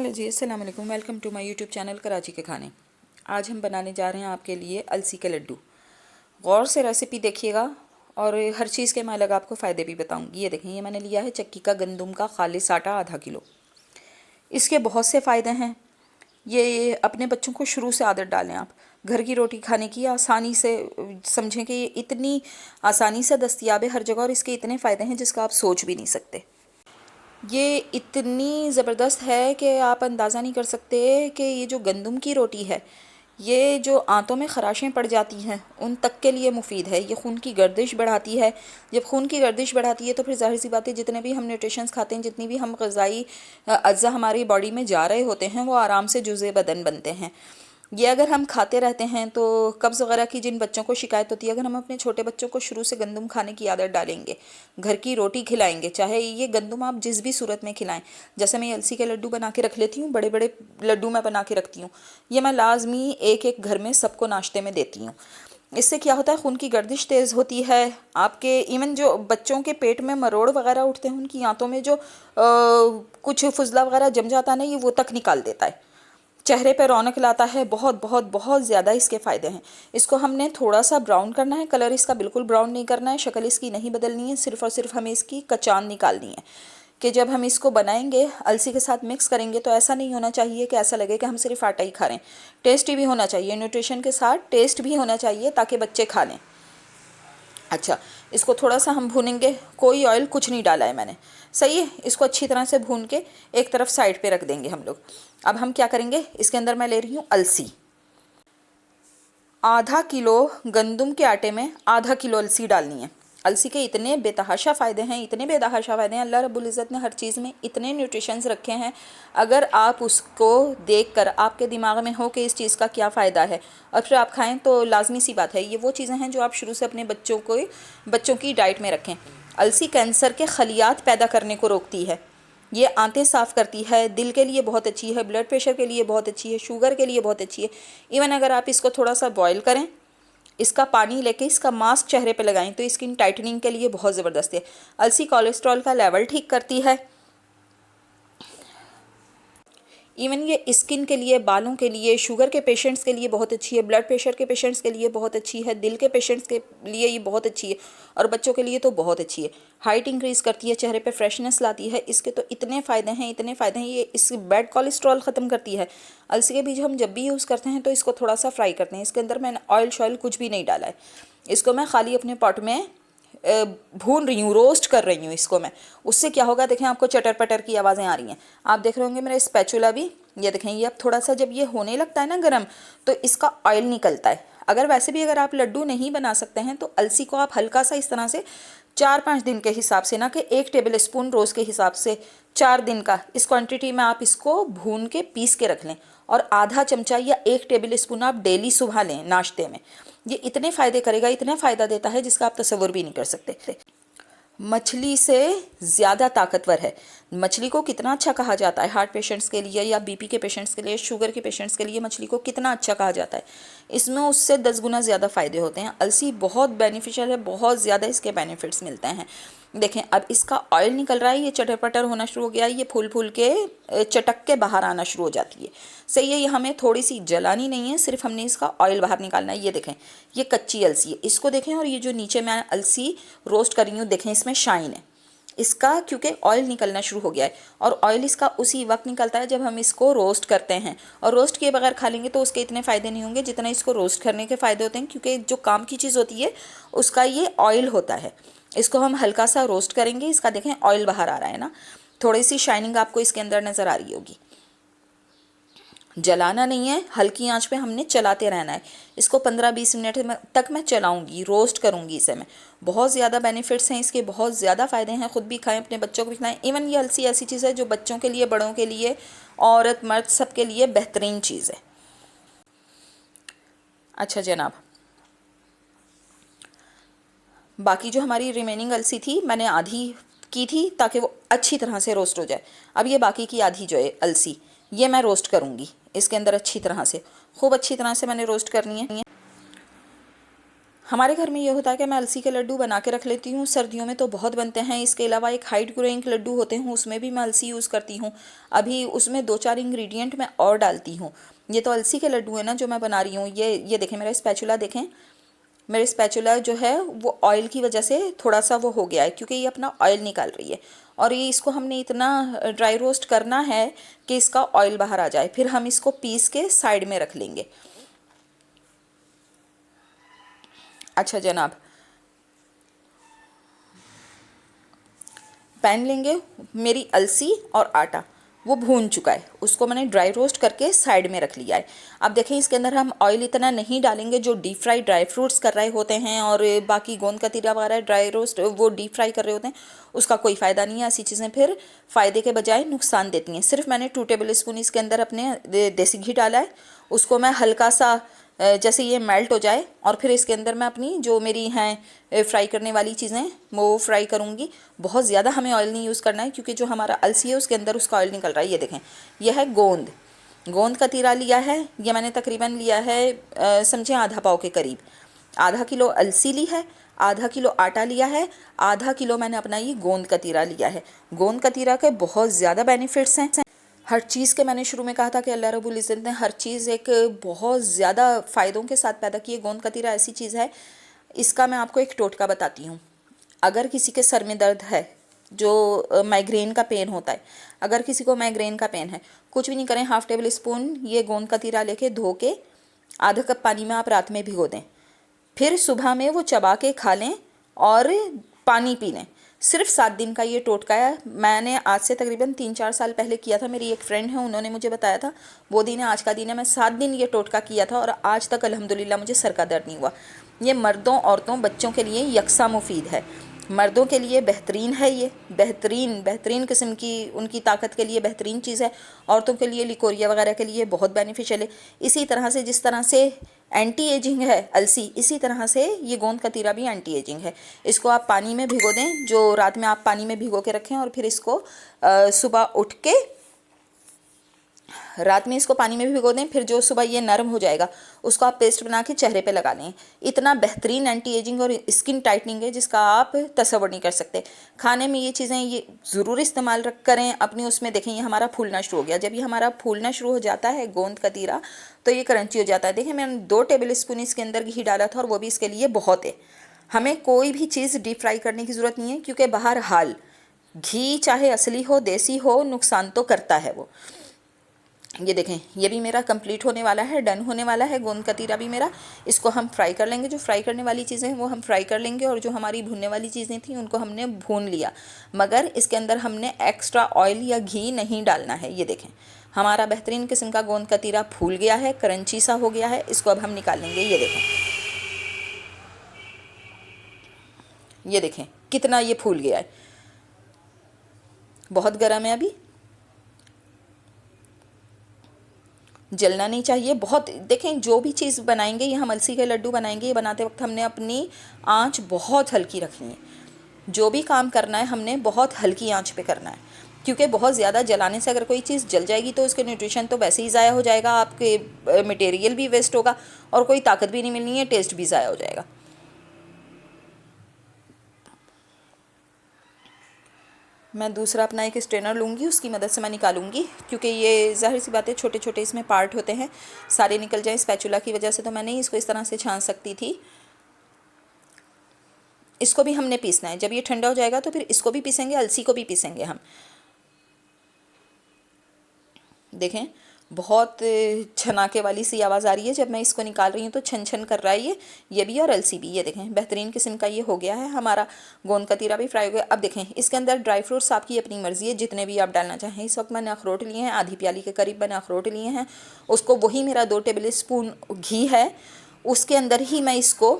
Hello जी, अस्सलाम वालेकुम। Welcome to my YouTube channel Karachi के खाने। आज हम बनाने जा रहे हैं आपके लिए अलसी के लड्डू। गौर से रेसिपी देखिएगा और हर चीज़ के मैं अलग आपको फ़ायदे भी बताऊंगी। ये देखें, ये मैंने लिया है चक्की का गंदम का खालिस आटा आधा किलो। इसके बहुत से फ़ायदे हैं। ये अपने बच्चों को शुरू से आदत डालें आप। घर की रोटी खाने की आसानी से समझें कि ये इतनी आसानी से दस्तयाब है हर जगह और इसके इतने फ़ायदे हैं जिसका आप सोच भी नहीं सकते। ये इतनी ज़बरदस्त है कि आप अंदाज़ा नहीं कर सकते कि ये जो गंदम की रोटी है, ये जो आंतों में ख़राशें पड़ जाती हैं उन तक के लिए मुफीद है। ये खून की गर्दिश बढ़ाती है। जब खून की गर्दिश बढ़ाती है तो फिर ज़ाहिर सी बात है जितने भी हम न्यूट्रिशंस खाते हैं, जितनी भी हम ग़िज़ाई अज्जा हमारी बॉडी में जा रहे होते हैं, वो आराम से जुज़े बदन बनते हैं। ये अगर हम खाते रहते हैं तो कब्ज़ वगैरह की जिन बच्चों को शिकायत होती है, अगर हम अपने छोटे बच्चों को शुरू से गंदम खाने की आदत डालेंगे, घर की रोटी खिलाएंगे, चाहे ये गंदम आप जिस भी सूरत में खिलाएं। जैसे मैं अलसी के लड्डू बना के रख लेती हूँ, बड़े बड़े लड्डू मैं बना के रखती हूँ। ये मैं लाजमी एक एक घर में सबको नाश्ते में देती हूँ। इससे क्या होता है, खून की गर्दिश तेज़ होती है। आपके इवन जो बच्चों के पेट में मरोड़ वगैरह उठते हैं, उनकी आंतों में जो कुछ फुजला वगैरह जम जाता है ना, ये वो तक निकाल देता है। चेहरे पे रौनक लाता है। बहुत बहुत बहुत ज़्यादा इसके फ़ायदे हैं। इसको हमने थोड़ा सा ब्राउन करना है। कलर इसका बिल्कुल ब्राउन नहीं करना है, शक्ल इसकी नहीं बदलनी है। सिर्फ़ और सिर्फ हमें इसकी कचान निकालनी है कि जब हम इसको बनाएंगे, अलसी के साथ मिक्स करेंगे, तो ऐसा नहीं होना चाहिए कि ऐसा लगे कि हम सिर्फ आटा ही खा रहे हैं। टेस्टी भी होना चाहिए, न्यूट्रिशन के साथ टेस्ट भी होना चाहिए ताकि बच्चे खा लें। अच्छा, इसको थोड़ा सा हम भूनेंगे। कोई ऑयल कुछ नहीं डाला है मैंने, सही है। इसको अच्छी तरह से भून के एक तरफ साइड पे रख देंगे हम लोग। अब हम क्या करेंगे, इसके अंदर मैं ले रही हूँ अलसी। आधा किलो गंदम के आटे में आधा किलो अलसी डालनी है। अलसी के इतने बेतहाशा फ़ायदे हैं, इतने बेतहाशा फ़ायदे हैं। अल्लाह रब्बुल इज़्ज़त ने हर चीज़ में इतने न्यूट्रिशंस रखे हैं। अगर आप उसको देखकर आपके दिमाग में हो कि इस चीज़ का क्या फ़ायदा है और फिर आप खाएं, तो लाजमी सी बात है, ये वो चीज़ें हैं जो आप शुरू से अपने बच्चों की डाइट में रखें। अलसी कैंसर के खलियात पैदा करने को रोकती है। ये आंतें साफ़ करती है, दिल के लिए बहुत अच्छी है, ब्लड प्रेशर के लिए बहुत अच्छी है, शुगर के लिए बहुत अच्छी है। इवन अगर आप इसको थोड़ा सा बॉयल करें, इसका पानी लेके इसका मास्क चेहरे पे लगाएं, तो स्किन टाइटनिंग के लिए बहुत ज़बरदस्त है। अलसी कोलेस्ट्रॉल का लेवल ठीक करती है। इवन ये स्किन के लिए, बालों के लिए, शुगर के पेशेंट्स के लिए बहुत अच्छी है, ब्लड प्रेशर के पेशेंट्स के लिए बहुत अच्छी है, दिल के पेशेंट्स के लिए ये बहुत अच्छी है, और बच्चों के लिए तो बहुत अच्छी है। हाइट इंक्रीज़ करती है, चेहरे पे फ्रेशनेस लाती है। इसके तो इतने फ़ायदे हैं, इतने फ़ायदे हैं। ये इस बैड कोलेस्ट्रॉल ख़त्म करती है। अलसी के बीज हम जब भी यूज़ करते हैं तो इसको थोड़ा सा फ्राई करते हैं। इसके अंदर मैंने ऑयल शॉयल कुछ भी नहीं डाला है। इसको मैं खाली अपने पॉट में भून रही हूँ, रोस्ट कर रही हूँ इसको मैं। उससे क्या होगा, देखें, आपको चटर पटर की आवाज़ें आ रही हैं। आप देख रहे होंगे मेरा स्पैचुला भी, ये देखें, ये अब थोड़ा सा जब ये होने लगता है ना गरम, तो इसका ऑयल निकलता है। अगर वैसे भी अगर आप लड्डू नहीं बना सकते हैं तो अलसी को आप हल्का सा इस तरह से 4-5 दिन के हिसाब से, ना कि 1 टेबल स्पून रोज़ के हिसाब से, 4 दिन का इस क्वांटिटी में आप इसको भून के पीस के रख लें, और आधा चमचा या 1 टेबल स्पून आप डेली सुबह लें नाश्ते में। ये इतने फ़ायदे करेगा, इतना फ़ायदा देता है जिसका आप तसव्वुर भी नहीं कर सकते। मछली से ज़्यादा ताकतवर है। मछली को कितना अच्छा कहा जाता है हार्ट पेशेंट्स के लिए, या बीपी के पेशेंट्स के लिए, शुगर के पेशेंट्स के लिए मछली को कितना अच्छा कहा जाता है। इसमें उससे 10 गुना ज़्यादा फ़ायदे होते हैं। अलसी बहुत बेनिफिशियल है, बहुत ज़्यादा इसके बेनिफिट्स मिलते हैं। देखें, अब इसका ऑयल निकल रहा है, ये चटर पटर होना शुरू हो गया है, ये फूल फूल के चटक के बाहर आना शुरू हो जाती है। सही है, ये हमें थोड़ी सी जलानी नहीं है, सिर्फ हमने इसका ऑयल बाहर निकालना है। ये देखें, ये कच्ची अलसी है, इसको देखें। और ये जो नीचे मैं अलसी रोस्ट कर रही हूँ, देखें, इसमें शाइन है इसका, क्योंकि ऑयल निकलना शुरू हो गया है। और ऑयल इसका उसी वक्त निकलता है जब हम इसको रोस्ट करते हैं, और रोस्ट किए बगैर खा लेंगे तो उसके इतने फ़ायदे नहीं होंगे जितना इसको रोस्ट करने के फ़ायदे होते हैं, क्योंकि जो काम की चीज़ होती है उसका ये ऑयल होता है। इसको हम हल्का सा रोस्ट करेंगे, इसका देखें ऑयल बाहर आ रहा है ना, थोड़ी सी शाइनिंग आपको इसके अंदर नज़र आ रही होगी। जलाना नहीं है, हल्की आंच पे हमने चलाते रहना है इसको। 15-20 मिनट तक मैं चलाऊंगी, रोस्ट करूंगी इसे मैं। बहुत ज़्यादा बेनिफिट्स हैं इसके, बहुत ज़्यादा फ़ायदे हैं। ख़ुद भी खाएं, अपने बच्चों को भी खिलाएं। इवन ये अलसी ऐसी चीज़ है जो बच्चों के लिए, बड़ों के लिए, औरत मर्द सबके लिए बेहतरीन चीज़ है। अच्छा जनाब, बाकी जो हमारी रिमेनिंग अलसी थी मैंने आधी की थी ताकि वो अच्छी तरह से रोस्ट हो जाए। अब ये बाकी की आधी जो है अलसी, ये मैं रोस्ट करूँगी इसके अंदर अच्छी तरह से, खूब अच्छी तरह से मैंने रोस्ट करनी है। हमारे घर में ये होता है कि मैं अलसी के लड्डू बना के रख लेती हूँ, सर्दियों में तो बहुत बनते हैं। इसके अलावा एक हाइट ग्रोइंग लड्डू होते हैं, उसमें भी मैं अलसी यूज़ करती हूँ। अभी उसमें 2-4 इंग्रेडिएंट मैं और डालती हूँ। ये तो अलसी के लड्डू है ना जो मैं बना रही हूँ। ये देखें, मेरा स्पैचुला देखें, मेरे स्पैचुला जो है वो ऑयल की वजह से थोड़ा सा वो हो गया है, क्योंकि ये अपना ऑयल निकाल रही है। और ये इसको हमने इतना ड्राई रोस्ट करना है कि इसका ऑयल बाहर आ जाए। फिर हम इसको पीस के साइड में रख लेंगे। अच्छा जनाब, पैन लेंगे, मेरी अलसी और आटा वो भून चुका है, उसको मैंने ड्राई रोस्ट करके साइड में रख लिया है। अब देखें, इसके अंदर हम ऑयल इतना नहीं डालेंगे जो डीप फ्राई ड्राई फ्रूट्स कर रहे होते हैं और बाकी गोंद कतीरा वगैरह ड्राई रोस्ट वो डीप फ्राई कर रहे होते हैं, उसका कोई फ़ायदा नहीं है। ऐसी चीज़ें फिर फ़ायदे के बजाय नुकसान देती हैं। सिर्फ मैंने 2 टेबल स्पून इसके अंदर अपने देसी घी डाला है, उसको मैं हल्का सा जैसे ये मेल्ट हो जाए, और फिर इसके अंदर मैं अपनी जो मेरी हैं फ्राई करने वाली चीज़ें वो फ्राई करूँगी। बहुत ज़्यादा हमें ऑयल नहीं यूज़ करना है, क्योंकि जो हमारा अलसी है उसके अंदर उसका ऑयल निकल रहा है। ये देखें, यह है गोंद का तीरा लिया है। ये मैंने तकरीबन लिया है समझे आधा पाव के करीब। आधा किलो अलसी ली है, आधा किलो आटा लिया है, आधा किलो मैंने अपना ये गोंद का तीरा लिया है। गोंद का तीरा के बहुत ज़्यादा बेनिफिट्स हैं। हर चीज़ के, मैंने शुरू में कहा था कि अल्लाह रब्बुल इज़्ज़त ने हर चीज़ एक बहुत ज़्यादा फ़ायदों के साथ पैदा की है। गोंद कतीरा ऐसी चीज़ है, इसका मैं आपको एक टोटका बताती हूँ। अगर किसी के सर में दर्द है, जो माइग्रेन का पेन होता है, अगर किसी को माइग्रेन का पेन है, कुछ भी नहीं करें, 1/2 टेबल स्पून ये गोंद कतीरा लेके धो के आधा कप पानी में आप रात में भिगो दें, फिर सुबह में वो चबा के खा लें और पानी पी लें। सिर्फ 7 दिन का ये टोटका है। मैंने आज से तकरीबन 3-4 साल पहले किया था। मेरी एक फ्रेंड है, उन्होंने मुझे बताया था, वो दिन है आज का दिन है। मैं 7 दिन ये टोटका किया था और आज तक अल्हम्दुलिल्लाह मुझे सर का दर्द नहीं हुआ। ये मर्दों, औरतों, बच्चों के लिए यकसा मुफीद है। मर्दों के लिए बेहतरीन है, ये बेहतरीन किस्म की उनकी ताकत के लिए बेहतरीन चीज़ है। औरतों के लिए लिकोरिया वगैरह के लिए बहुत बेनिफिशियल है। इसी तरह से जिस तरह से एंटी एजिंग है अलसी, इसी तरह से ये गोंद कतीरा भी एंटी एजिंग है। इसको आप पानी में भिगो दें, जो रात में आप पानी में भिगो के रखें, और फिर इसको सुबह उठ के, रात में इसको पानी में भिगो दें, फिर जो सुबह ये नरम हो जाएगा उसको आप पेस्ट बना के चेहरे पे लगा लें। इतना बेहतरीन एंटी एजिंग और स्किन टाइटनिंग है जिसका आप तसव्वुर नहीं कर सकते। खाने में ये चीज़ें ये ज़रूर इस्तेमाल करें अपनी उसमें। देखें, ये हमारा फूलना शुरू हो गया। जब ये हमारा फूलना शुरू हो जाता है गोंद कतीरा, तो ये क्रंची हो जाता है। देखें, मैंने 2 टेबल स्पून इसके अंदर घी डाला था और वो भी इसके लिए बहुत है। हमें कोई भी चीज़ डीप फ्राई करने की ज़रूरत नहीं है, क्योंकि बहरहाल घी चाहे असली हो देसी हो, नुकसान तो करता है वो। ये देखें, ये भी मेरा कंप्लीट होने वाला है, डन होने वाला है गोंद कतीरा भी मेरा। इसको हम फ्राई कर लेंगे। जो फ्राई करने वाली चीज़ें हैं वो हम फ्राई कर लेंगे, और जो हमारी भूनने वाली चीज़ें थी उनको हमने भून लिया, मगर इसके अंदर हमने एक्स्ट्रा ऑयल या घी नहीं डालना है। ये देखें, हमारा बेहतरीन किस्म का गोंद कतीरा फूल गया है, क्रंची सा हो गया है। इसको अब हम निकाल लेंगे। ये देखें कितना ये फूल गया है। बहुत गर्म है, अभी जलना नहीं चाहिए बहुत। देखें, जो भी चीज़ बनाएंगे, ये हम अलसी के लड्डू बनाएंगे, ये बनाते वक्त हमने अपनी आंच बहुत हल्की रखनी है। जो भी काम करना है हमने बहुत हल्की आंच पे करना है, क्योंकि बहुत ज़्यादा जलाने से अगर कोई चीज़ जल जाएगी तो उसके न्यूट्रिशन तो वैसे ही ज़ाया हो जाएगा, आपके मटेरियल भी वेस्ट होगा और कोई ताकत भी नहीं मिलनी है, टेस्ट भी ज़ाया हो जाएगा। मैं दूसरा अपना एक स्ट्रेनर लूँगी, उसकी मदद से मैं निकालूंगी, क्योंकि ये ज़ाहिर सी बात है छोटे छोटे इसमें पार्ट होते हैं, सारे निकल जाएं स्पैचुला की वजह से, तो मैं नहीं इसको इस तरह से छान सकती थी। इसको भी हमने पीसना है। जब ये ठंडा हो जाएगा तो फिर इसको भी पीसेंगे, अलसी को भी पीसेंगे हम। देखें, बहुत छनाके वाली सी आवाज़ आ रही है जब मैं इसको निकाल रही हूँ, तो छन छन कर रहा है ये भी और अलसी भी। ये देखें, बेहतरीन किस्म का ये हो गया है हमारा। गोंद कतीरा भी फ्राई हो गया। अब देखें, इसके अंदर ड्राई फ्रूट्स आपकी अपनी मर्ज़ी है, जितने भी आप डालना चाहें। इस वक्त मैंने अखरोट लिए हैं, आधी प्याली के करीब मैंने अखरोट लिए हैं। उसको, वही मेरा 2 टेबल स्पून घी है, उसके अंदर ही मैं इसको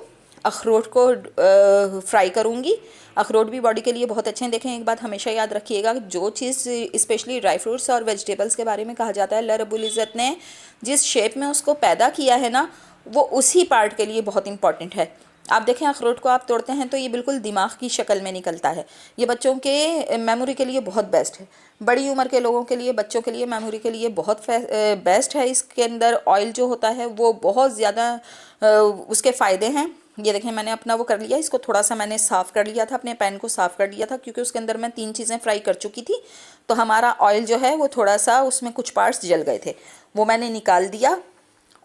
अखरोट को फ्राई करूँगी। अखरोट भी बॉडी के लिए बहुत अच्छे हैं। देखें, एक बात हमेशा याद रखिएगा, जो चीज़ स्पेशली ड्राई फ्रूट्स और वेजिटेबल्स के बारे में कहा जाता है, अल्लाह रब्बुल इज़्ज़त ने जिस शेप में उसको पैदा किया है ना, वो उसी पार्ट के लिए बहुत इंपॉर्टेंट है। आप देखें, अखरोट को आप तोड़ते हैं तो ये बिल्कुल दिमाग की शक्ल में निकलता है। ये बच्चों के मेमोरी के लिए बहुत बेस्ट है। बड़ी उम्र के लोगों के लिए, बच्चों के लिए मेमोरी के लिए बहुत बेस्ट है। इसके अंदर ऑयल जो होता है वो बहुत ज़्यादा उसके फ़ायदे हैं। ये देखें मैंने अपना वो कर लिया, इसको थोड़ा सा मैंने साफ़ कर लिया था, अपने पैन को साफ़ कर लिया था, क्योंकि उसके अंदर मैं 3 चीज़ें फ्राई कर चुकी थी। तो हमारा ऑयल जो है वो थोड़ा सा, उसमें कुछ पार्ट्स जल गए थे, वो मैंने निकाल दिया।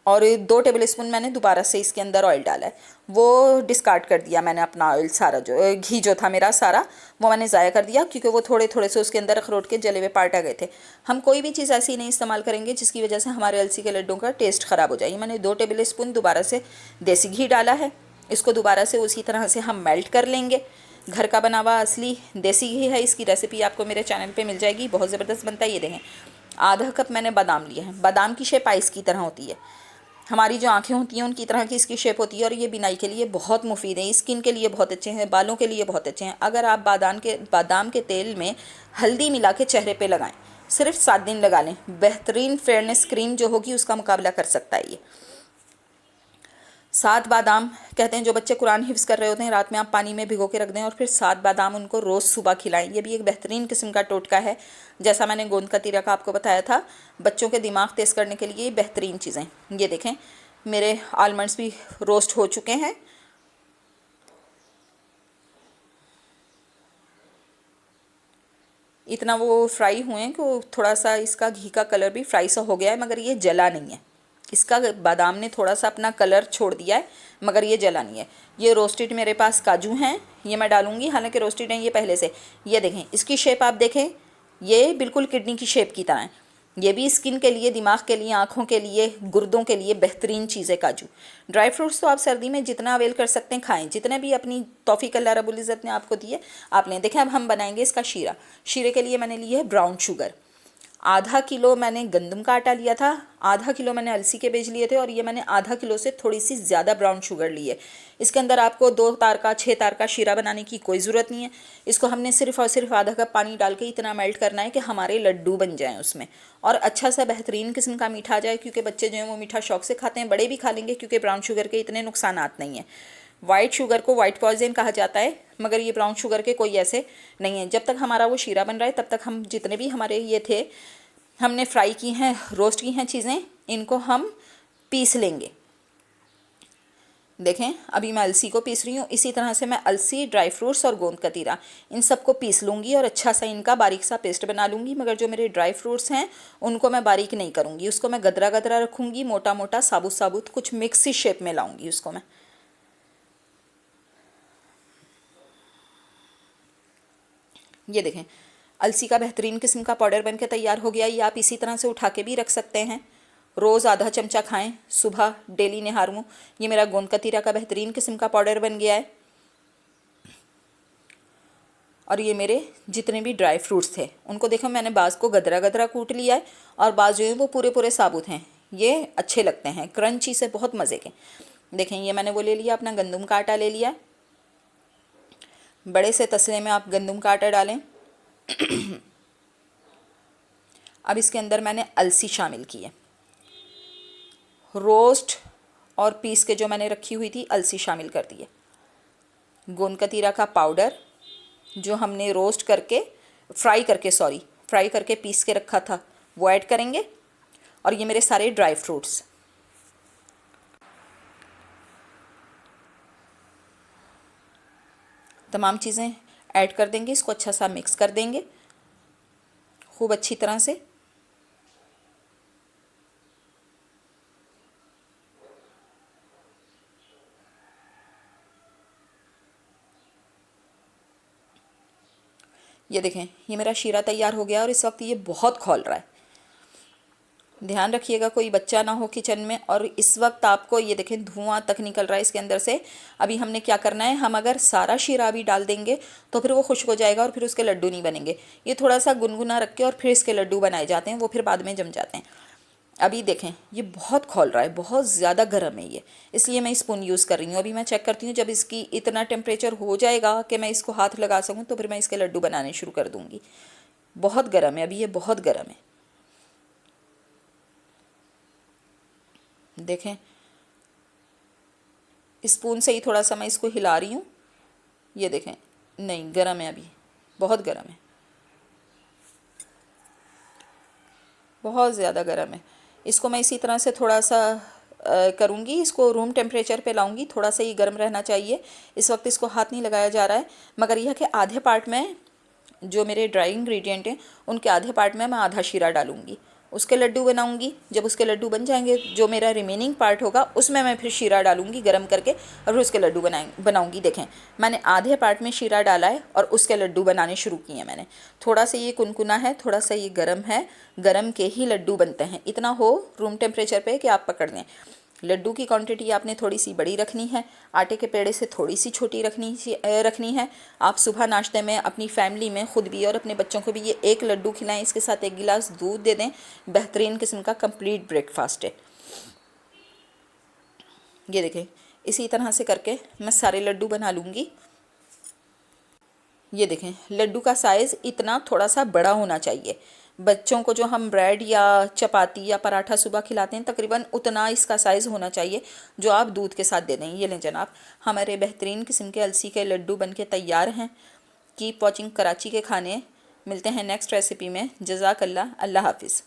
और 2 टेबल स्पून मैंने दोबारा से इसके अंदर ऑयल डाला है, वो डिस्कार्ड कर दिया मैंने अपना ऑयल सारा, जो घी जो था मेरा सारा वो मैंने ज़ाया कर दिया, क्योंकि वो थोड़े थोड़े से उसके अंदर अखरोट के जले हुए पार्ट आ गए थे। हम कोई भी चीज़ ऐसी नहीं इस्तेमाल करेंगे जिसकी वजह से हमारे अलसी के लड्डू का टेस्ट ख़राब हो जाए। मैंने 2 टेबल स्पून दोबारा से देसी घी डाला है, इसको दोबारा से उसी तरह से हम मेल्ट कर लेंगे। घर का बना हुआ असली देसी घी है, इसकी रेसिपी आपको मेरे चैनल पे मिल जाएगी, बहुत ज़बरदस्त बनता है। ये देखें आधा कप मैंने बादाम लिए हैं, बादाम की शेप आइस की तरह होती है, हमारी जो आंखें होती हैं उनकी तरह की इसकी शेप होती है। और ये बिनाई के लिए बहुत मुफीद है, स्किन के लिए बहुत अच्छे हैं, बालों के लिए बहुत अच्छे हैं। अगर आप बादाम के तेल में हल्दी मिला के चेहरे पे लगाएं, सिर्फ 7 दिन लगा लें, बेहतरीन फेयरनेस क्रीम जो होगी उसका मुकाबला कर सकता है ये। 7 बादाम कहते हैं, जो बच्चे कुरान हिफ्ज़ कर रहे होते हैं रात में आप पानी में भिगो के रख दें और फिर 7 बादाम उनको रोज़ सुबह खिलाएं। ये भी एक बेहतरीन किस्म का टोटका है, जैसा मैंने गोंद कतीरा का आपको बताया था, बच्चों के दिमाग तेज़ करने के लिए बेहतरीन चीज़ें। ये देखें मेरे आलमंड्स भी रोस्ट हो चुके हैं। इतना वो फ्राई हुए हैं कि थोड़ा सा इसका घी का कलर भी फ्राई सा हो गया है, मगर ये जला नहीं है। इसका बादाम ने थोड़ा सा अपना कलर छोड़ दिया है, मगर ये जला नहीं है। ये रोस्टेड मेरे पास काजू हैं, ये मैं डालूंगी, हालांकि रोस्टेड हैं ये पहले से। ये देखें इसकी शेप आप देखें, ये बिल्कुल किडनी की शेप की तरह है। ये भी स्किन के लिए, दिमाग के लिए, आँखों के लिए, गुर्दों के लिए बेहतरीन चीज़ है काजू। ड्राई फ्रूट्स तो आप सर्दी में जितना अवेल कर सकते हैं खाएं, जितने भी अपनी तौफीक अल्लाह रब्बुल इज़्ज़त ने आपको दिए आप लें। देखें अब हम बनाएंगे इसका शीरा। शीरे के लिए मैंने ली है ब्राउन शुगर, आधा किलो मैंने गंदम का आटा लिया था, आधा किलो मैंने अलसी के बीज लिए थे, और ये मैंने आधा किलो से थोड़ी सी ज़्यादा ब्राउन शुगर ली है। इसके अंदर आपको 2 तार का 6 तार का शीरा बनाने की कोई ज़रूरत नहीं है। इसको हमने सिर्फ और सिर्फ आधा कप पानी डाल के इतना मेल्ट करना है कि हमारे लड्डू बन जाएँ उसमें, और अच्छा सा बेहतरीन किस्म का मीठा आ जाए, क्योंकि बच्चे जो हैं वो मीठा शौक से खाते हैं, बड़े भी खा लेंगे, क्योंकि ब्राउन शुगर के इतने नुकसानात नहीं हैं। वाइट शुगर को वाइट पॉइजन कहा जाता है, मगर ये ब्राउन शुगर के कोई ऐसे नहीं है। जब तक हमारा वो शीरा बन रहा है तब तक हम जितने भी हमारे ये थे, हमने फ्राई की हैं, रोस्ट की हैं चीज़ें, इनको हम पीस लेंगे। देखें अभी मैं अलसी को पीस रही हूँ, इसी तरह से मैं अलसी, ड्राई फ्रूट्स और गोंद कतीरा इन सबको पीस लूँगी और अच्छा सा इनका बारीक सा पेस्ट बना लूँगी। मगर जो मेरे ड्राई फ्रूट्स हैं उनको मैं बारीक नहीं करूँगी, उसको मैं गदरा गदरा रखूँगी, मोटा मोटा साबुत साबुत कुछ मिक्सी शेप में लाऊँगी उसको मैं। ये देखें अलसी का बेहतरीन किस्म का पाउडर बन के तैयार हो गया। ये आप इसी तरह से उठा के भी रख सकते हैं, रोज़ आधा चमचा खाएं, सुबह डेली निहार मुँह। ये मेरा गोंद कतीरा का बेहतरीन किस्म का पाउडर बन गया है। और ये मेरे जितने भी ड्राई फ्रूट्स थे उनको देखो मैंने बाज़ को गदरा गदरा कूट लिया है, और बाज़ जो है वो पूरे पूरे साबुत हैं। ये अच्छे लगते हैं, क्रंची से बहुत मज़े के। देखें ये मैंने वो ले लिया, अपना गंदम का आटा ले लिया। बड़े से तसले में आप गंदम का आटा डालें। अब इसके अंदर मैंने अलसी शामिल की है, रोस्ट और पीस के जो मैंने रखी हुई थी अलसी शामिल कर दी है। गोंद कतीरा का पाउडर जो हमने रोस्ट करके फ्राई करके पीस के रखा था वो ऐड करेंगे। और ये मेरे सारे ड्राई फ्रूट्स, तमाम चीज़ें ऐड कर देंगे, इसको अच्छा सा मिक्स कर देंगे खूब अच्छी तरह से। ये देखें ये मेरा शीरा तैयार हो गया और इस वक्त ये बहुत खौल रहा है। ध्यान रखिएगा कोई बच्चा ना हो किचन में। और इस वक्त आपको ये देखें धुआं तक निकल रहा है इसके अंदर से। अभी हमने क्या करना है, हम अगर सारा शीरा अभी डाल देंगे तो फिर वो खुश्क हो जाएगा और फिर उसके लड्डू नहीं बनेंगे। ये थोड़ा सा गुनगुना रख के और फिर इसके लड्डू बनाए जाते हैं, वो फिर बाद में जम जाते हैं। अभी देखें ये बहुत खौल रहा है, बहुत ज़्यादा गर्म है ये, इसलिए मैं स्पून यूज़ कर रही हूँ। अभी मैं चेक करती हूँ, जब इसकी इतना टेम्परेचर हो जाएगा कि मैं इसको हाथ लगा सकूँ तो फिर मैं इसके लड्डू बनाने शुरू कर दूँगी। बहुत गर्म है अभी ये, बहुत गर्म है। देखें स्पून से ही थोड़ा सा मैं इसको हिला रही हूँ। ये देखें नहीं गर्म है अभी, बहुत गर्म है, बहुत ज़्यादा गर्म है। इसको मैं इसी तरह से थोड़ा सा करूँगी। इसको रूम टेम्परेचर पे लाऊंगी, थोड़ा सा ये गर्म रहना चाहिए। इस वक्त इसको हाथ नहीं लगाया जा रहा है, मगर यह कि आधे पार्ट में जो मेरे ड्राई इंग्रेडिएंट हैं उनके आधे पार्ट में मैं आधा शीरा डालूंगी, उसके लड्डू बनाऊंगी। जब उसके लड्डू बन जाएंगे, जो मेरा रिमेनिंग पार्ट होगा उसमें मैं फिर शीरा डालूंगी गरम करके, और फिर उसके लड्डू बनाऊंगी। देखें, मैंने आधे पार्ट में शीरा डाला है और उसके लड्डू बनाने शुरू किए हैं मैंने। थोड़ा सा ये कुनकुना है, थोड़ा सा ये गर्म है, गर्म के ही लड्डू बनते हैं। इतना हो रूम टेम्परेचर पे कि आप पकड़ लें। लड्डू की क्वांटिटी आपने थोड़ी सी बड़ी रखनी है, आटे के पेड़े से थोड़ी सी छोटी रखनी है। आप सुबह नाश्ते में अपनी फैमिली में, खुद भी और अपने बच्चों को भी ये एक लड्डू खिलाएं, इसके साथ एक गिलास दूध दे दें। बेहतरीन किस्म का कंप्लीट ब्रेकफास्ट है। ये देखें, इसी तरह से करके मैं सारे लड्डू बना लूँगी। ये देखें, लड्डू का साइज़ इतना थोड़ा सा बड़ा होना चाहिए। बच्चों को जो हम ब्रेड या चपाती या पराठा सुबह खिलाते हैं, तकरीबन उतना इसका साइज़ होना चाहिए जो आप दूध के साथ दे दें। ये लें जनाब, हमारे बेहतरीन किस्म के अलसी के लड्डू बनके तैयार हैं। कीप वॉचिंग कराची के खाने। मिलते हैं नेक्स्ट रेसिपी में। जज़ाकल्लाह, अल्लाह हाफिज़।